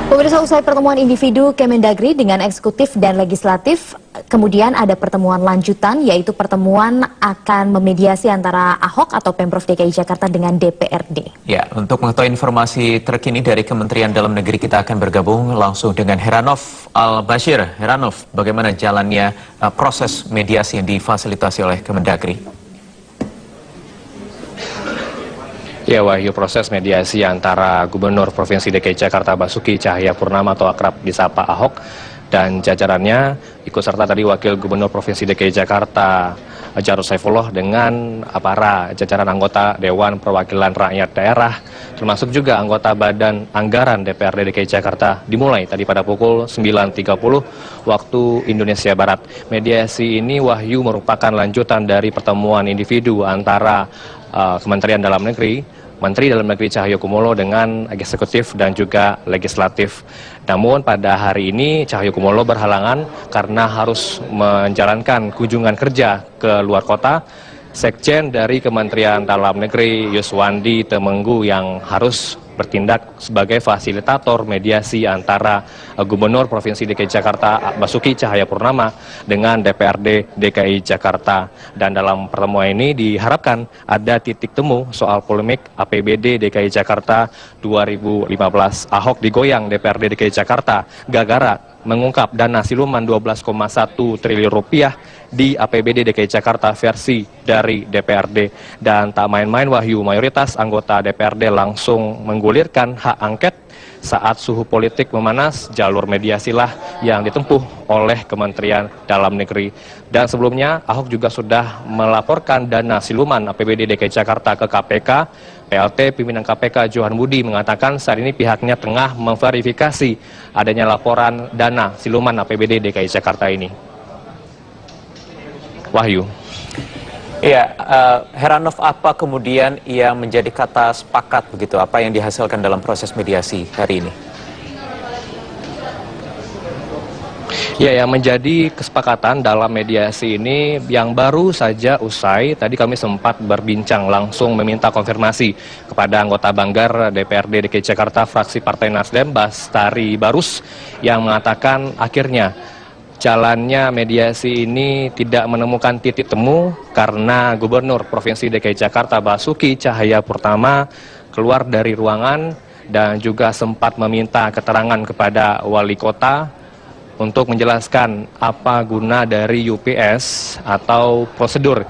Pemirsa, usai pertemuan individu Kemendagri dengan eksekutif dan legislatif, kemudian ada pertemuan lanjutan, yaitu pertemuan akan memediasi antara Ahok atau Pemprov DKI Jakarta dengan DPRD. Ya, untuk mengetahui informasi terkini dari Kementerian Dalam Negeri, kita akan bergabung langsung dengan Heranov Al-Bashir. Heranov, bagaimana jalannya proses mediasi yang difasilitasi oleh Kemendagri? Ya, Wahyu, proses mediasi antara Gubernur Provinsi DKI Jakarta Basuki Cahayapurnama atau akrab disapa Ahok dan jajarannya, ikut serta tadi Wakil Gubernur Provinsi DKI Jakarta Jarod Saifullah dengan para jajaran anggota Dewan Perwakilan Rakyat Daerah, termasuk juga anggota Badan Anggaran DPRD DKI Jakarta, dimulai tadi pada pukul 9.30 waktu Indonesia Barat. Mediasi ini, Wahyu, merupakan lanjutan dari pertemuan individu antara Kementerian Dalam Negeri, Menteri Dalam Negeri Cahyokumolo dengan eksekutif dan juga legislatif. Namun pada hari ini Cahyokumolo berhalangan karena harus menjalankan kunjungan kerja ke luar kota. Sekjen dari Kementerian Dalam Negeri Yuswandi Temenggu yang harus bertindak sebagai fasilitator mediasi antara Gubernur Provinsi DKI Jakarta Basuki Cahayapurnama dengan DPRD DKI Jakarta. Dan dalam pertemuan ini diharapkan ada titik temu soal polemik APBD DKI Jakarta 2015. Ahok digoyang DPRD DKI Jakarta gara-gara mengungkap dana siluman 12,1 triliun rupiah di APBD DKI Jakarta versi dari DPRD. Dan tak main-main, Wahyu, mayoritas anggota DPRD langsung menggulirkan hak angket saat suhu politik memanas. Jalur mediasilah yang ditempuh oleh Kementerian Dalam Negeri. Dan sebelumnya Ahok juga sudah melaporkan dana siluman APBD DKI Jakarta ke KPK. PLT pimpinan KPK Johan Budi mengatakan saat ini pihaknya tengah memverifikasi adanya laporan dana siluman APBD DKI Jakarta ini. Wahyu. Iya, Heranov, apa kemudian yang menjadi kata sepakat begitu? Apa yang dihasilkan dalam proses mediasi hari ini? Ya, yang menjadi kesepakatan dalam mediasi ini yang baru saja usai, tadi kami sempat berbincang langsung meminta konfirmasi kepada anggota Banggar DPRD DKI Jakarta fraksi Partai Nasdem, Bastari Barus, yang mengatakan akhirnya jalannya mediasi ini tidak menemukan titik temu karena Gubernur Provinsi DKI Jakarta Basuki Cahayapurnama keluar dari ruangan dan juga sempat meminta keterangan kepada wali kota untuk menjelaskan apa guna dari UPS atau prosedur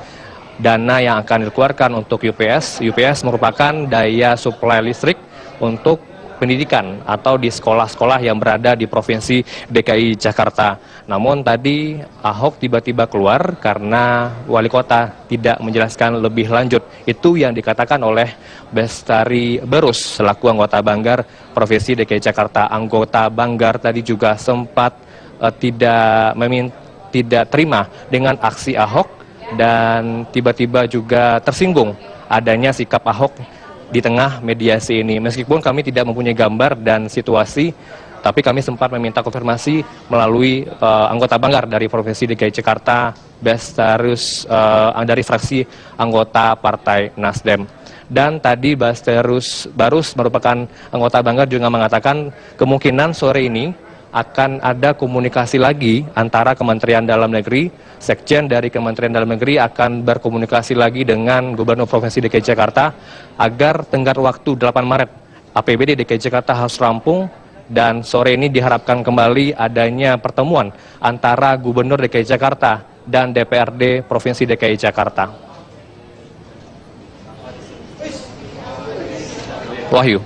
dana yang akan dikeluarkan untuk UPS. UPS merupakan daya suplai listrik untuk pendidikan atau di sekolah-sekolah yang berada di Provinsi DKI Jakarta. Namun tadi Ahok tiba-tiba keluar karena wali kota tidak menjelaskan lebih lanjut. Itu yang dikatakan oleh Bastari Barus selaku anggota Banggar Provinsi DKI Jakarta. Anggota Banggar tadi juga sempat tidak terima dengan aksi Ahok dan tiba-tiba juga tersinggung adanya sikap Ahok di tengah mediasi ini. Meskipun kami tidak mempunyai gambar dan situasi, tapi kami sempat meminta konfirmasi melalui anggota Banggar dari Provinsi DKI Jakarta, Bastarus dari fraksi anggota Partai Nasdem. Dan tadi Bastarus Barus merupakan anggota Banggar juga mengatakan kemungkinan sore ini akan ada komunikasi lagi antara Kementerian Dalam Negeri, Sekjen dari Kementerian Dalam Negeri akan berkomunikasi lagi dengan Gubernur Provinsi DKI Jakarta agar tenggat waktu 8 Maret APBD DKI Jakarta harus rampung, dan sore ini diharapkan kembali adanya pertemuan antara Gubernur DKI Jakarta dan DPRD Provinsi DKI Jakarta. Wahyu.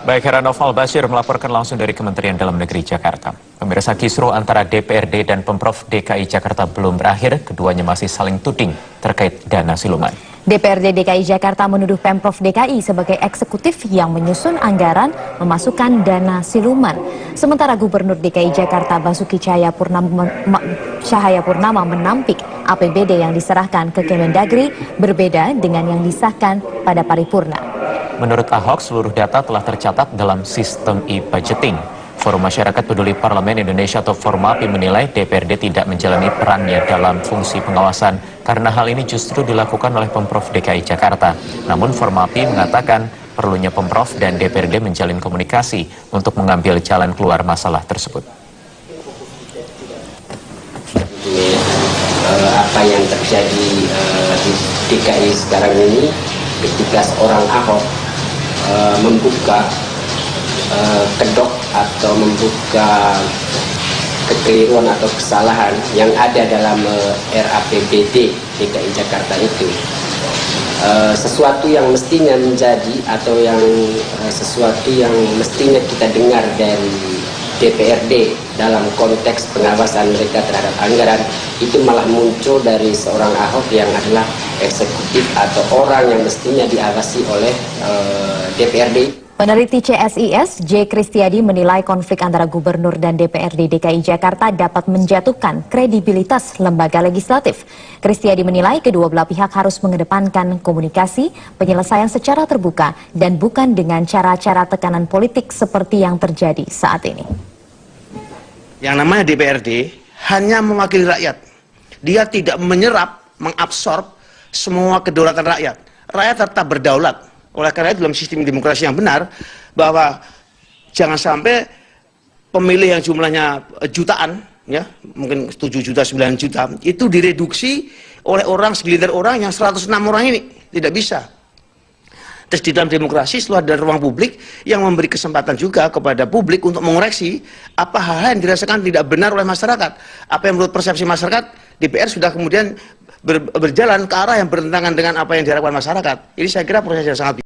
Baik, Heranov Al-Bashir melaporkan langsung dari Kementerian Dalam Negeri Jakarta. Pemirsa, kisruh antara DPRD dan Pemprov DKI Jakarta belum berakhir. Keduanya masih saling tuding terkait dana siluman. DPRD DKI Jakarta menuduh Pemprov DKI sebagai eksekutif yang menyusun anggaran memasukkan dana siluman. Sementara Gubernur DKI Jakarta Basuki Cahayapurnama menampik APBD yang diserahkan ke Kemendagri berbeda dengan yang disahkan pada paripurna. Menurut Ahok, seluruh data telah tercatat dalam sistem e-budgeting. Forum Masyarakat Peduli Parlemen Indonesia atau Formapi menilai DPRD tidak menjalani perannya dalam fungsi pengawasan karena hal ini justru dilakukan oleh Pemprov DKI Jakarta. Namun Formapi mengatakan perlunya Pemprov dan DPRD menjalin komunikasi untuk mengambil jalan keluar masalah tersebut. Apa yang terjadi di DKI sekarang ini ketika seorang Ahok membuka kedok atau membuka kekeliruan atau kesalahan yang ada dalam RAPBD DKI Jakarta itu, sesuatu yang mestinya menjadi atau sesuatu yang mestinya kita dengar dari DPRD dalam konteks pengawasan mereka terhadap anggaran, itu malah muncul dari seorang Ahok yang adalah eksekutif atau orang yang mestinya diawasi oleh DPRD. Peneliti CSIS, J. Kristiadi menilai konflik antara Gubernur dan DPRD DKI Jakarta dapat menjatuhkan kredibilitas lembaga legislatif. Kristiadi menilai kedua belah pihak harus mengedepankan komunikasi, penyelesaian secara terbuka, dan bukan dengan cara-cara tekanan politik seperti yang terjadi saat ini. Yang namanya DPRD hanya mewakili rakyat. Dia tidak menyerap, mengabsorb semua kedaulatan rakyat. Rakyat tetap berdaulat. Oleh karena itu dalam sistem demokrasi yang benar, bahwa jangan sampai pemilih yang jumlahnya jutaan, ya mungkin 7 juta, 9 juta, itu direduksi oleh segelintir orang yang 106 orang ini. Tidak bisa. Terus di dalam demokrasi selalu ada ruang publik yang memberi kesempatan juga kepada publik untuk mengoreksi apa hal-hal yang dirasakan tidak benar oleh masyarakat. Apa yang menurut persepsi masyarakat, DPR sudah kemudian berjalan ke arah yang bertentangan dengan apa yang diharapkan masyarakat. Ini saya kira proses yang sangat